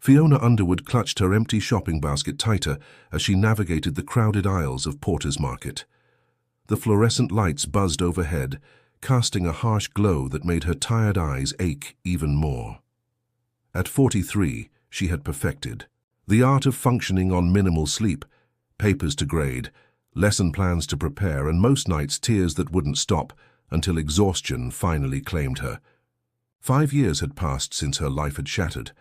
Fiona Underwood clutched her empty shopping basket tighter as she navigated the crowded aisles of Porter's Market. The fluorescent lights buzzed overhead, casting a harsh glow that made her tired eyes ache even more. At 43, she had perfected the art of functioning on minimal sleep, papers to grade, lesson plans to prepare, and most nights tears that wouldn't stop until exhaustion finally claimed her. 5 years had passed since her life had shattered,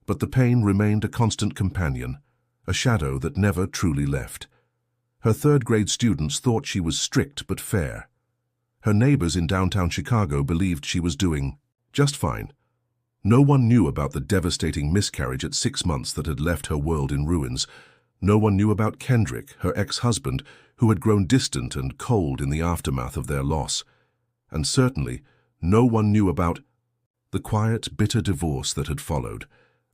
but the pain remained a constant companion, a shadow that never truly left. Her third-grade students thought she was strict but fair. Her neighbors in downtown Chicago believed she was doing just fine. No one knew about the devastating miscarriage at 6 months that had left her world in ruins. No one knew about Kendrick, her ex-husband, who had grown distant and cold in the aftermath of their loss. And certainly, no one knew about the quiet, bitter divorce that had followed,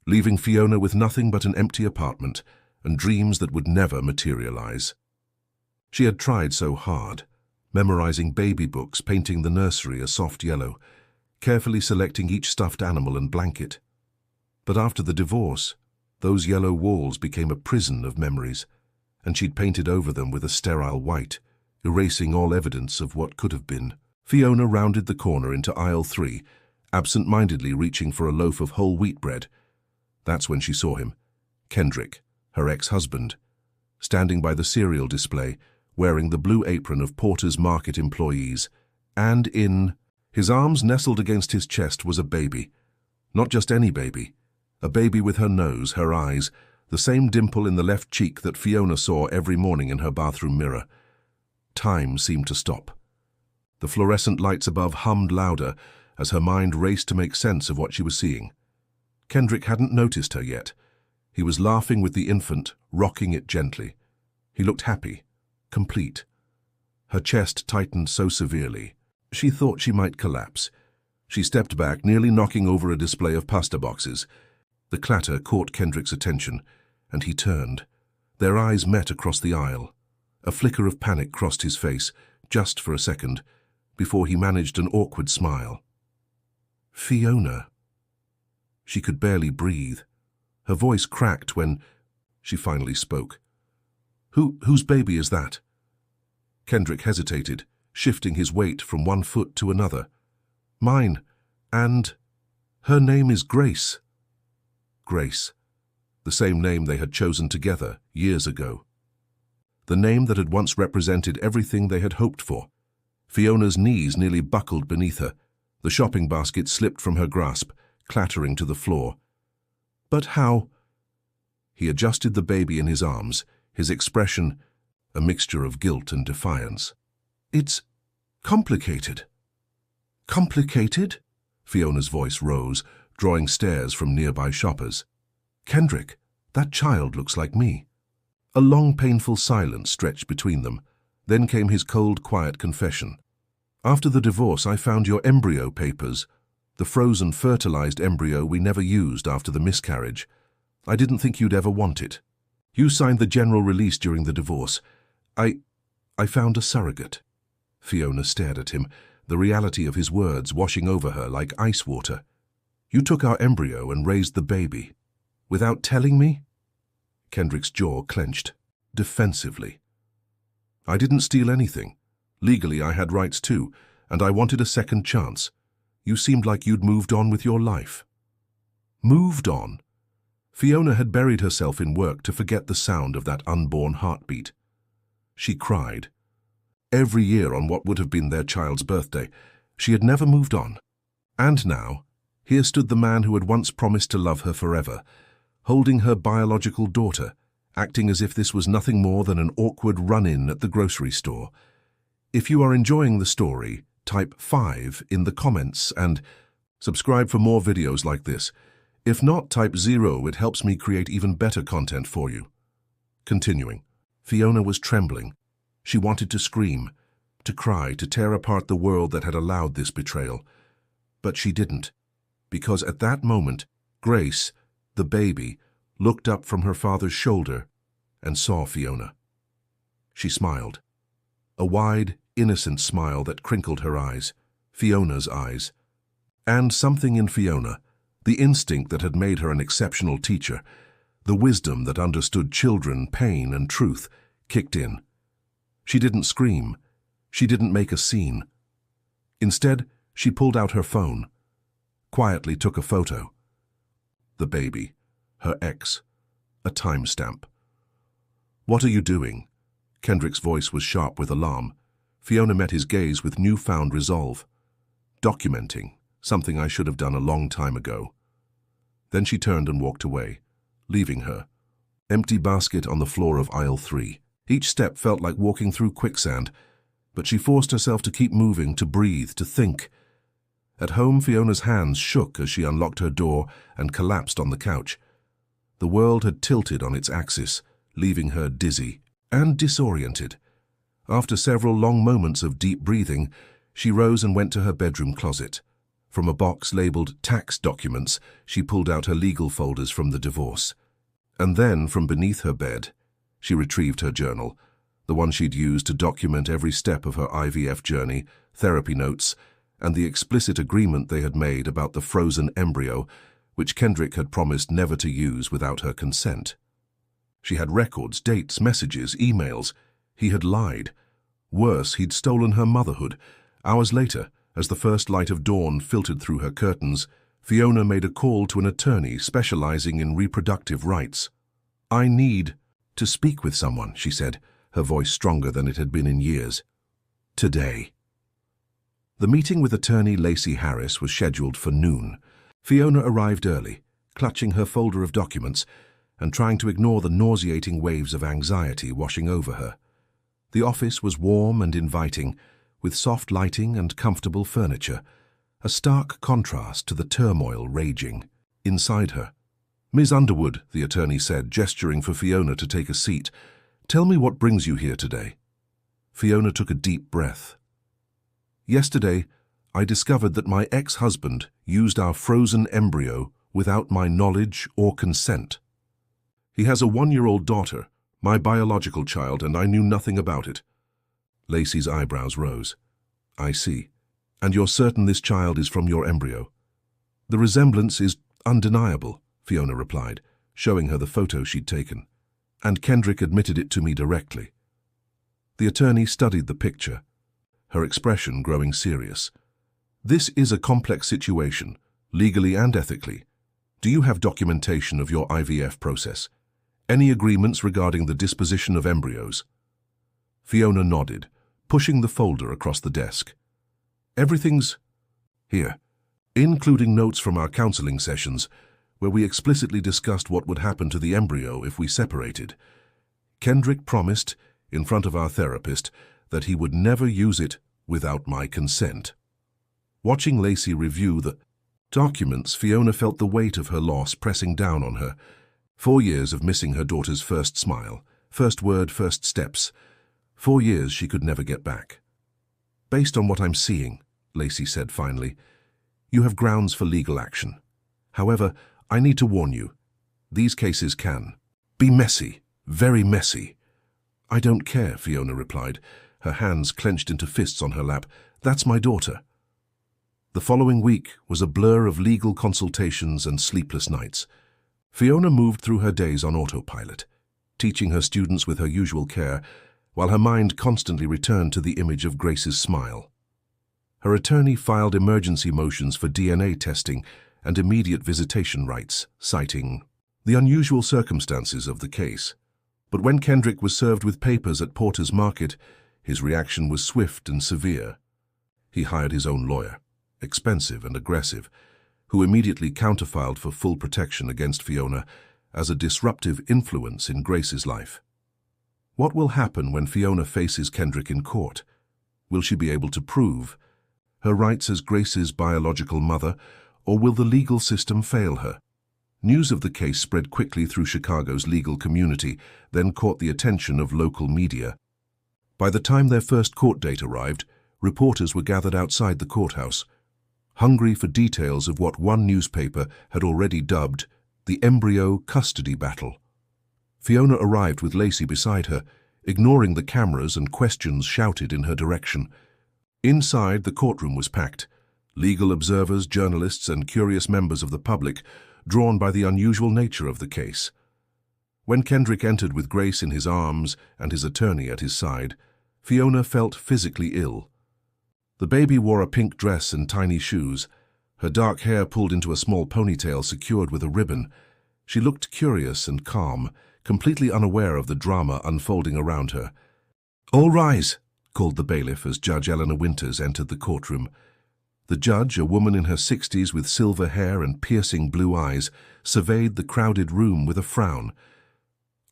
leaving Fiona with nothing but an empty apartment and dreams that would never materialize. She had tried so hard, memorizing baby books, painting the nursery a soft yellow, carefully selecting each stuffed animal and blanket. But after the divorce, those yellow walls became a prison of memories, and she'd painted over them with a sterile white, erasing all evidence of what could have been. Fiona rounded the corner into aisle 3, absent-mindedly reaching for a loaf of whole wheat bread. That's when she saw him, Kendrick, her ex-husband, standing by the cereal display, wearing the blue apron of Porter's Market employees, and in his arms nestled against his chest was a baby. Not just any baby. A baby with her nose, her eyes, the same dimple in the left cheek that Fiona saw every morning in her bathroom mirror. Time seemed to stop. The fluorescent lights above hummed louder as her mind raced to make sense of what she was seeing. Kendrick hadn't noticed her yet. He was laughing with the infant, rocking it gently. He looked happy, complete. Her chest tightened so severely, she thought she might collapse. She stepped back, nearly knocking over a display of pasta boxes. The clatter caught Kendrick's attention, and he turned. Their eyes met across the aisle. A flicker of panic crossed his face, just for a second, before he managed an awkward smile. Fiona. She could barely breathe. Her voice cracked when she finally spoke. Whose baby is that? Kendrick hesitated, shifting his weight from one foot to another. Mine. And her name is Grace. Grace. The same name they had chosen together years ago. The name that had once represented everything they had hoped for. Fiona's knees nearly buckled beneath her. The shopping basket slipped from her grasp, clattering to the floor. But how? He adjusted the baby in his arms, his expression a mixture of guilt and defiance. It's complicated. Complicated? Fiona's voice rose, drawing stares from nearby shoppers. Kendrick, that child looks like me. A long, painful silence stretched between them. Then came his cold, quiet confession. After the divorce, I found your embryo papers, the frozen, fertilized embryo we never used after the miscarriage. I didn't think you'd ever want it. You signed the general release during the divorce. I found a surrogate. Fiona stared at him, the reality of his words washing over her like ice water. You took our embryo and raised the baby. Without telling me? Kendrick's jaw clenched, defensively. I didn't steal anything. Legally, I had rights too, and I wanted a second chance. You seemed like you'd moved on with your life. Moved on? Fiona had buried herself in work to forget the sound of that unborn heartbeat. She cried. Every year on what would have been their child's birthday, she had never moved on. And now, here stood the man who had once promised to love her forever, holding her biological daughter, acting as if this was nothing more than an awkward run-in at the grocery store. If you are enjoying the story, type 5 in the comments and subscribe for more videos like this. If not, type 0. It helps me create even better content for you. Continuing. Fiona was trembling. She wanted to scream, to cry, to tear apart the world that had allowed this betrayal. But she didn't, because at that moment, Grace, the baby, looked up from her father's shoulder and saw Fiona. She smiled. A wide, innocent smile that crinkled her eyes, Fiona's eyes. And something in Fiona, The instinct that had made her an exceptional teacher, the wisdom that understood children, pain, and truth, kicked in. She didn't scream. She didn't make a scene. Instead, she pulled out her phone, quietly took a photo. The baby, her ex, a timestamp. "What are you doing?" Kendrick's voice was sharp with alarm. Fiona met his gaze with newfound resolve. "Documenting, something I should have done a long time ago." Then she turned and walked away, leaving her. Empty basket on the floor of aisle 3. Each step felt like walking through quicksand, but she forced herself to keep moving, to breathe, to think. At home, Fiona's hands shook as she unlocked her door and collapsed on the couch. The world had tilted on its axis, leaving her dizzy and disoriented. After several long moments of deep breathing, she rose and went to her bedroom closet. From a box labeled tax documents, she pulled out her legal folders from the divorce. And then, from beneath her bed, she retrieved her journal, the one she'd used to document every step of her IVF journey, therapy notes, and the explicit agreement they had made about the frozen embryo, which Kendrick had promised never to use without her consent. She had records, dates, messages, emails. He had lied. Worse, he'd stolen her motherhood. Hours later, as the first light of dawn filtered through her curtains, Fiona made a call to an attorney specializing in reproductive rights. "I need to speak with someone," she said, her voice stronger than it had been in years. "Today." The meeting with attorney Lacey Harris was scheduled for noon. Fiona arrived early, clutching her folder of documents and trying to ignore the nauseating waves of anxiety washing over her. The office was warm and inviting, with soft lighting and comfortable furniture, a stark contrast to the turmoil raging inside her. "Ms. Underwood," the attorney said, gesturing for Fiona to take a seat, "tell me what brings you here today." Fiona took a deep breath. "Yesterday, I discovered that my ex-husband used our frozen embryo without my knowledge or consent. He has a 1-year-old daughter, my biological child, and I knew nothing about it." Lacey's eyebrows rose. "I see. And you're certain this child is from your embryo?" "The resemblance is undeniable," Fiona replied, showing her the photo she'd taken. "And Kendrick admitted it to me directly." The attorney studied the picture, her expression growing serious. "This is a complex situation, legally and ethically. Do you have documentation of your IVF process? Any agreements regarding the disposition of embryos?" Fiona nodded, pushing the folder across the desk. "Everything's here, including notes from our counseling sessions, where we explicitly discussed what would happen to the embryo if we separated. Kendrick promised, in front of our therapist, that he would never use it without my consent." Watching Lacey review the documents, Fiona felt the weight of her loss pressing down on her. 4 years of missing her daughter's first smile, first word, first steps. 4 years she could never get back. "Based on what I'm seeing," Lacey said finally, "you have grounds for legal action. However, I need to warn you, these cases can be messy, very messy." "I don't care," Fiona replied, her hands clenched into fists on her lap. "That's my daughter." The following week was a blur of legal consultations and sleepless nights. Fiona moved through her days on autopilot, teaching her students with her usual care, while her mind constantly returned to the image of Grace's smile. Her attorney filed emergency motions for DNA testing and immediate visitation rights, citing the unusual circumstances of the case. But when Kendrick was served with papers at Porter's Market, his reaction was swift and severe. He hired his own lawyer, expensive and aggressive, who immediately counterfiled for full protection against Fiona as a disruptive influence in Grace's life. What will happen when Fiona faces Kendrick in court? Will she be able to prove her rights as Grace's biological mother, or will the legal system fail her? News of the case spread quickly through Chicago's legal community, then caught the attention of local media. By the time their first court date arrived, reporters were gathered outside the courthouse, hungry for details of what one newspaper had already dubbed the embryo custody battle. Fiona arrived with Lacey beside her, ignoring the cameras and questions shouted in her direction. Inside, the courtroom was packed. legal observers, journalists, and curious members of the public, drawn by the unusual nature of the case. When Kendrick entered with Grace in his arms and his attorney at his side, Fiona felt physically ill. The baby wore a pink dress and tiny shoes, her dark hair pulled into a small ponytail secured with a ribbon. She looked curious and calm, completely unaware of the drama unfolding around her. "All rise," called the bailiff as Judge Eleanor Winters entered the courtroom. The judge, a woman in her 60s with silver hair and piercing blue eyes, surveyed the crowded room with a frown.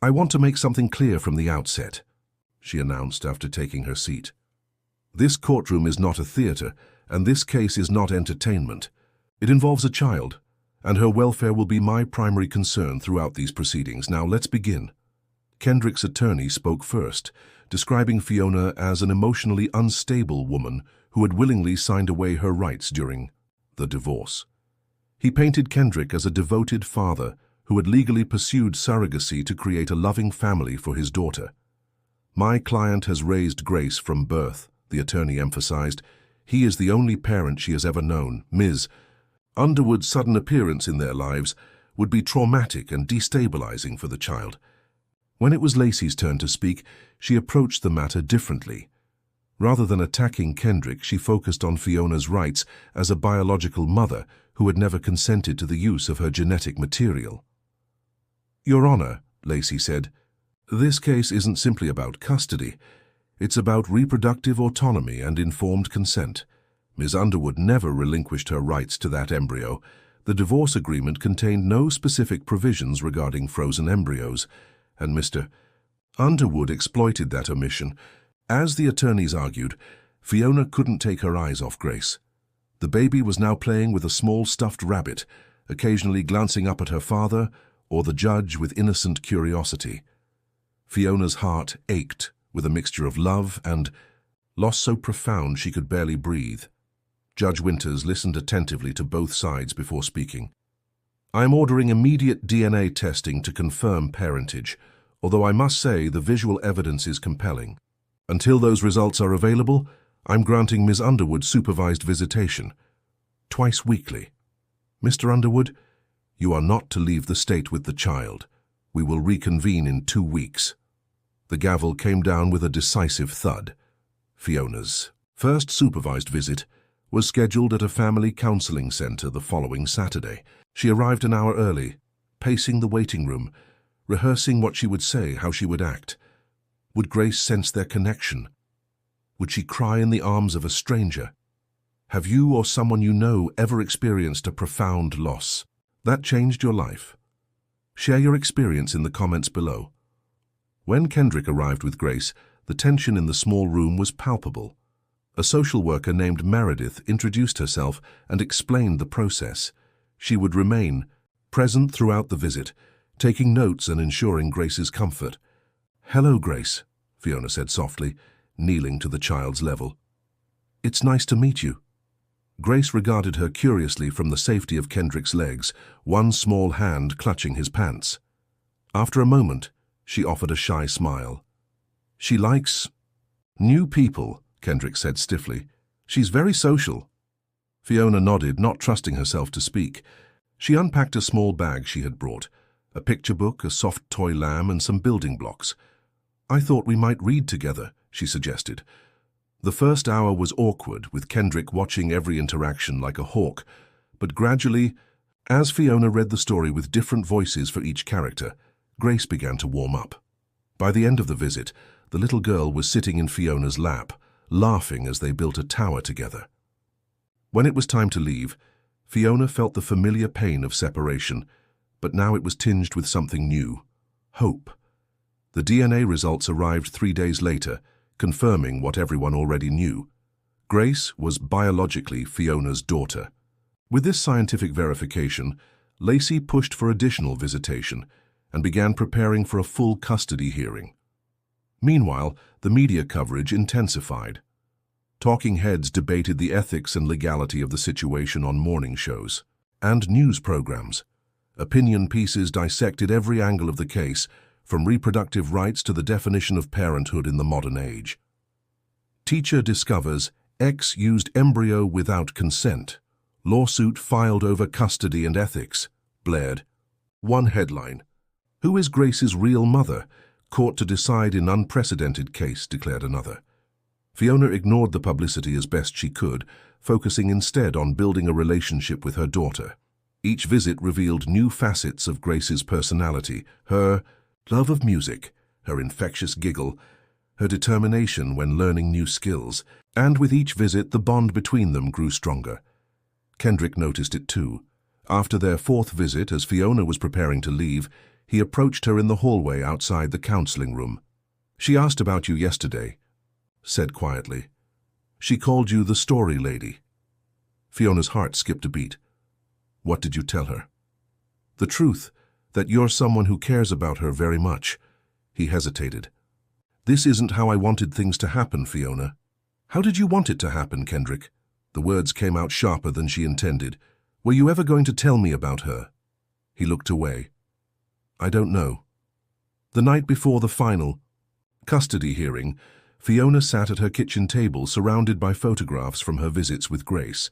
"I want to make something clear from the outset," she announced after taking her seat. "This courtroom is not a theater, and this case is not entertainment. It involves a child, and her welfare will be my primary concern throughout these proceedings. Now let's begin." Kendrick's attorney spoke first, describing Fiona as an emotionally unstable woman who had willingly signed away her rights during the divorce. He painted Kendrick as a devoted father who had legally pursued surrogacy to create a loving family for his daughter. "My client has raised Grace from birth," the attorney emphasized. "He is the only parent she has ever known. Ms. Underwood's sudden appearance in their lives would be traumatic and destabilizing for the child." When it was Lacey's turn to speak, she approached the matter differently. Rather than attacking Kendrick, she focused on Fiona's rights as a biological mother who had never consented to the use of her genetic material. "Your Honor," Lacey said, "this case isn't simply about custody. It's about reproductive autonomy and informed consent. Ms. Underwood never relinquished her rights to that embryo. The divorce agreement contained no specific provisions regarding frozen embryos, and Mr. Underwood exploited that omission. As the attorneys argued, Fiona couldn't take her eyes off Grace. The baby was now playing with a small stuffed rabbit, occasionally glancing up at her father or the judge with innocent curiosity. Fiona's heart ached with a mixture of love and loss so profound she could barely breathe. Judge Winters listened attentively to both sides before speaking. "I am ordering immediate DNA testing to confirm parentage, although I must say the visual evidence is compelling. Until those results are available, I'm granting Ms. Underwood supervised visitation, twice weekly. Mr. Underwood, you are not to leave the state with the child. We will reconvene in 2 weeks." The gavel came down with a decisive thud. Fiona's first supervised visit was scheduled at a family counseling center the following Saturday. She arrived an hour early, pacing the waiting room, rehearsing what she would say, how she would act. Would Grace sense their connection? Would she cry in the arms of a stranger? Have you or someone you know ever experienced a profound loss that changed your life? Share your experience in the comments below. When Kendrick arrived with Grace, the tension in the small room was palpable. A social worker named Meredith introduced herself and explained the process. She would remain present throughout the visit, taking notes and ensuring Grace's comfort. "Hello, Grace," Fiona said softly, kneeling to the child's level. "It's nice to meet you." Grace regarded her curiously from the safety of Kendrick's legs, one small hand clutching his pants. After a moment, she offered a shy smile. "She likes new people," Kendrick said stiffly. "She's very social." Fiona nodded, not trusting herself to speak. She unpacked a small bag she had brought, a picture book, a soft toy lamb, and some building blocks. "I thought we might read together," she suggested. The first hour was awkward, with Kendrick watching every interaction like a hawk, but gradually, as Fiona read the story with different voices for each character, Grace began to warm up. By the end of the visit, the little girl was sitting in Fiona's lap, laughing as they built a tower together. When it was time to leave, Fiona felt the familiar pain of separation, but now it was tinged with something new: hope. The DNA results arrived 3 days later, confirming what everyone already knew. Grace was biologically Fiona's daughter. With this scientific verification, Lacey pushed for additional visitation and began preparing for a full custody hearing. Meanwhile, the media coverage intensified. Talking heads debated the ethics and legality of the situation on morning shows and news programs. Opinion pieces dissected every angle of the case, from reproductive rights to the definition of parenthood in the modern age. Teacher discovers X used embryo without consent. Lawsuit filed over custody and ethics. Blared. One headline. Who is Grace's real mother? Court to decide in unprecedented case, declared another. Fiona ignored the publicity as best she could, focusing instead on building a relationship with her daughter. Each visit revealed new facets of Grace's personality, her love of music, her infectious giggle, her determination when learning new skills, and with each visit the bond between them grew stronger. Kendrick noticed it too. After their fourth visit, as Fiona was preparing to leave, he approached her in the hallway outside the counseling room. "She asked about you yesterday," said quietly. "She called you the story lady." Fiona's heart skipped a beat. "What did you tell her?" "The truth, that you're someone who cares about her very much." He hesitated. "This isn't how I wanted things to happen, Fiona." "How did you want it to happen, Kendrick?" The words came out sharper than she intended. "Were you ever going to tell me about her?" He looked away. "I don't know." The night before the final custody hearing, Fiona sat at her kitchen table surrounded by photographs from her visits with Grace.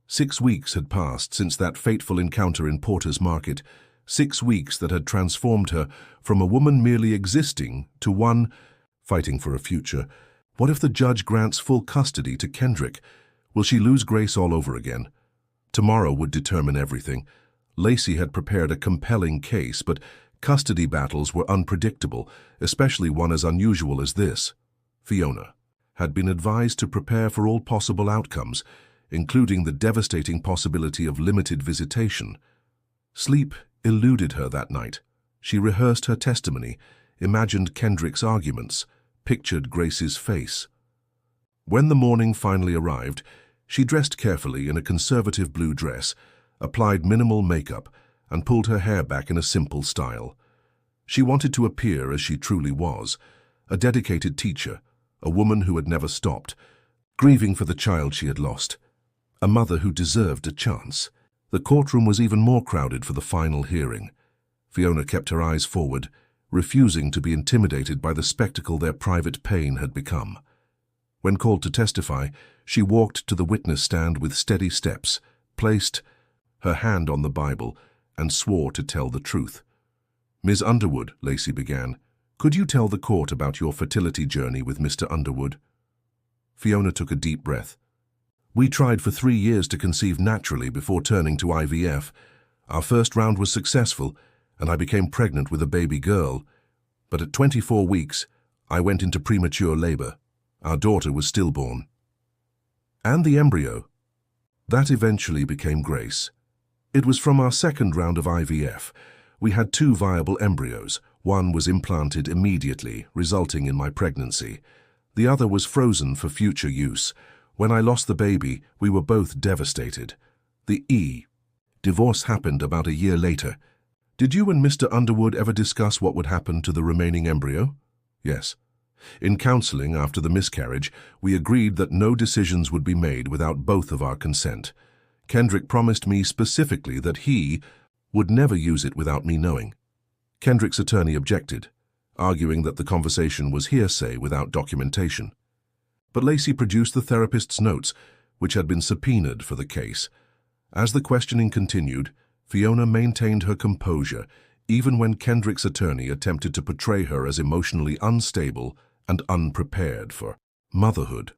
6 weeks had passed since that fateful encounter in Porter's Market, 6 weeks that had transformed her from a woman merely existing to one fighting for a future. What if the judge grants full custody to Kendrick? Will she lose Grace all over again? Tomorrow would determine everything. Lacey had prepared a compelling case, but custody battles were unpredictable, especially one as unusual as this. Fiona had been advised to prepare for all possible outcomes, including the devastating possibility of limited visitation. Sleep eluded her that night. She rehearsed her testimony, imagined Kendrick's arguments, pictured Grace's face. When the morning finally arrived, she dressed carefully in a conservative blue dress, applied minimal makeup, and pulled her hair back in a simple style. She wanted to appear as she truly was, a dedicated teacher, a woman who had never stopped, grieving for the child she had lost, a mother who deserved a chance. The courtroom was even more crowded for the final hearing. Fiona kept her eyes forward, refusing to be intimidated by the spectacle their private pain had become. When called to testify, she walked to the witness stand with steady steps, placed her hand on the Bible, and swore to tell the truth. "Ms. Underwood," Lacey began, "could you tell the court about your fertility journey with Mr. Underwood?" Fiona took a deep breath. "We tried for 3 years to conceive naturally before turning to IVF. Our first round was successful, and I became pregnant with a baby girl. But at 24 weeks, I went into premature labor. Our daughter was stillborn." "And the embryo?" "That eventually became Grace. It was from our second round of IVF. We had 2 viable embryos. One was implanted immediately, resulting in my pregnancy. The other was frozen for future use. When I lost the baby, we were both devastated. The divorce happened about a year later. Did you and Mr. Underwood ever discuss what would happen to the remaining embryo?" "Yes. In counseling after the miscarriage, we agreed that no decisions would be made without both of our consent. Kendrick promised me specifically that he would never use it without me knowing." Kendrick's attorney objected, arguing that the conversation was hearsay without documentation. But Lacey produced the therapist's notes, which had been subpoenaed for the case. As the questioning continued, Fiona maintained her composure, even when Kendrick's attorney attempted to portray her as emotionally unstable and unprepared for motherhood.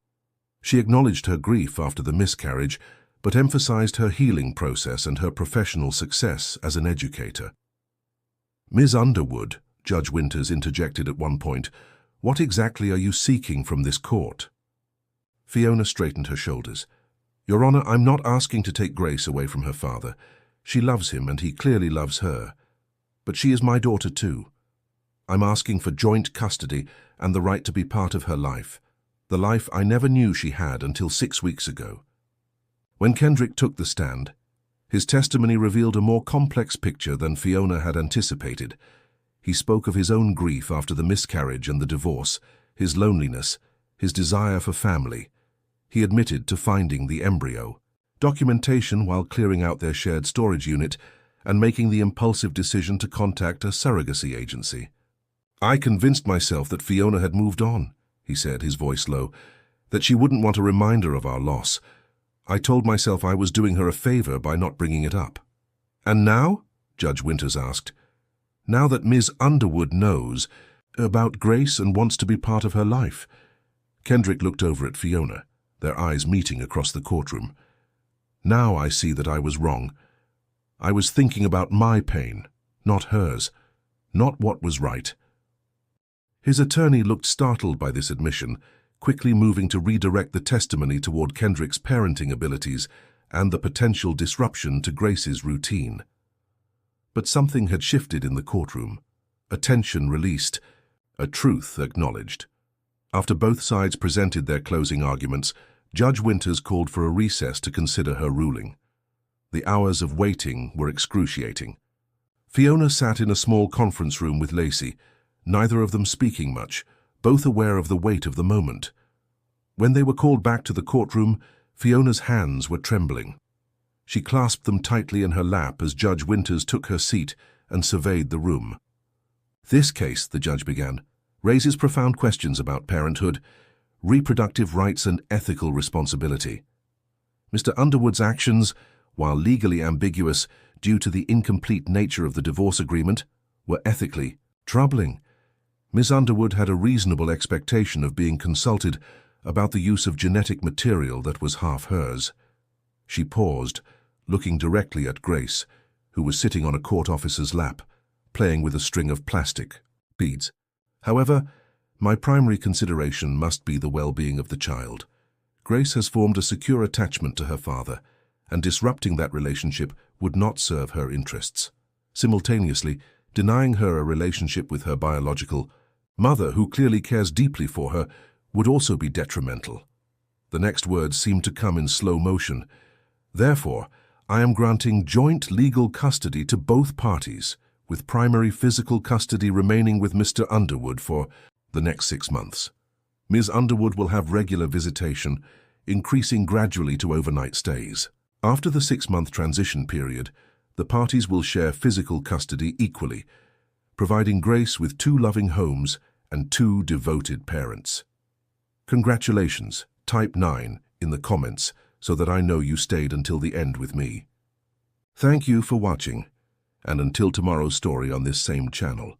She acknowledged her grief after the miscarriage, but emphasized her healing process and her professional success as an educator. "Ms. Underwood," Judge Winters interjected at one point, "what exactly are you seeking from this court?" Fiona straightened her shoulders. "Your Honor, I'm not asking to take Grace away from her father. She loves him and he clearly loves her. But she is my daughter too. I'm asking for joint custody and the right to be part of her life, the life I never knew she had until 6 weeks ago." When Kendrick took the stand, his testimony revealed a more complex picture than Fiona had anticipated. He spoke of his own grief after the miscarriage and the divorce, his loneliness, his desire for family. He admitted to finding the embryo, documentation while clearing out their shared storage unit, and making the impulsive decision to contact a surrogacy agency. "I convinced myself that Fiona had moved on," he said, his voice low. that she wouldn't want a reminder of our loss. I told myself I was doing her a favor by not bringing it up. And now? Judge Winters asked. Now that Ms. Underwood knows about Grace and wants to be part of her life. Kendrick looked over at Fiona, their eyes meeting across the courtroom. Now I see that I was wrong. I was thinking about my pain, not hers, not what was right. His attorney looked startled by this admission, quickly moving to redirect the testimony toward Kendrick's parenting abilities and the potential disruption to Grace's routine. But something had shifted in the courtroom. A tension released, a truth acknowledged. After both sides presented their closing arguments, Judge Winters called for a recess to consider her ruling. The hours of waiting were excruciating. Fiona sat in a small conference room with Lacey, neither of them speaking much, both aware of the weight of the moment. When they were called back to the courtroom, Fiona's hands were trembling. She clasped them tightly in her lap as Judge Winters took her seat and surveyed the room. This case, the judge began, raises profound questions about parenthood, reproductive rights and ethical responsibility. Mr. Underwood's actions, while legally ambiguous due to the incomplete nature of the divorce agreement, were ethically troubling. Ms. Underwood had a reasonable expectation of being consulted about the use of genetic material that was half hers. She paused, looking directly at Grace, who was sitting on a court officer's lap, playing with a string of plastic beads. However, my primary consideration must be the well-being of the child. Grace has formed a secure attachment to her father, and disrupting that relationship would not serve her interests. Simultaneously, denying her a relationship with her biological mother, who clearly cares deeply for her, would also be detrimental. The next words seemed to come in slow motion. Therefore, I am granting joint legal custody to both parties, with primary physical custody remaining with Mr. Underwood for the next 6 months. Ms. Underwood will have regular visitation, increasing gradually to overnight stays. After the 6-month transition period, the parties will share physical custody equally, providing Grace with 2 loving homes and 2 devoted parents. Congratulations, type 9 in the comments so that I know you stayed until the end with me. Thank you for watching, and until tomorrow's story on this same channel.